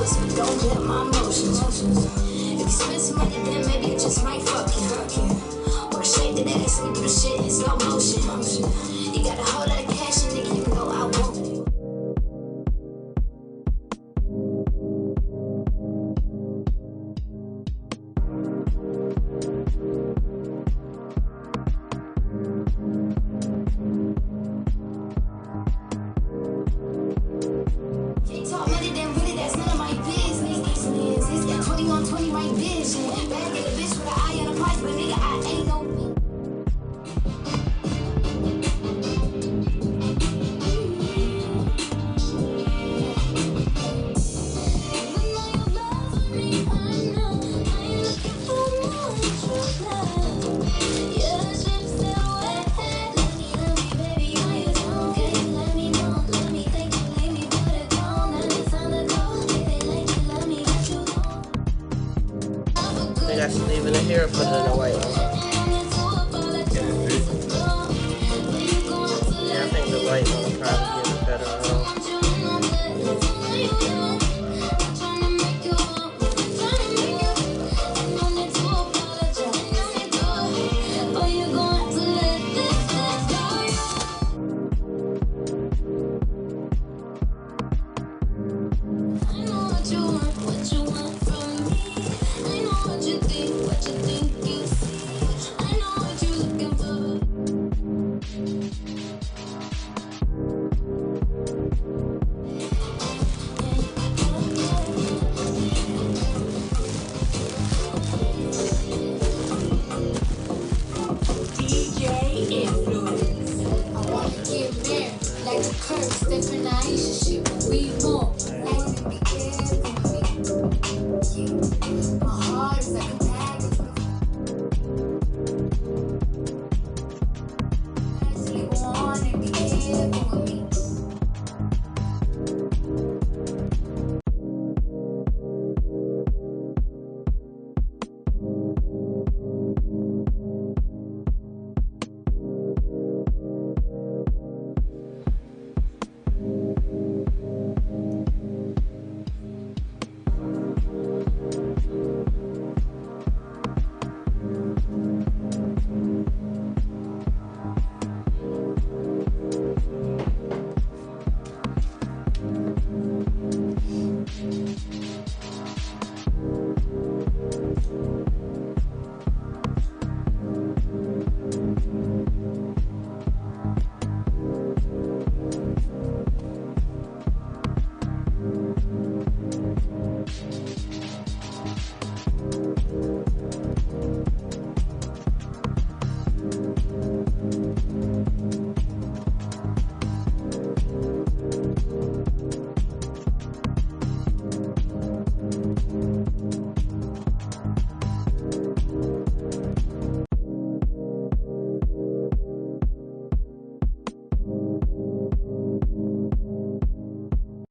so don't get my emotions. If you spend some money, then maybe you just might fuck you. Or shake that ass and do the shit in slow motion. You got a whole lot of cash and nigga, you know I want it. Talk money, then really that's none of my business. 20 on 20, my vision. Bad nigga bitch with an eye on the price, but nigga, I ain't no. I got some leaving it here and put it in the white one. Yeah, I think the white one will probably give it better roll. Like the Cakz, stepping Aisha shit, we more.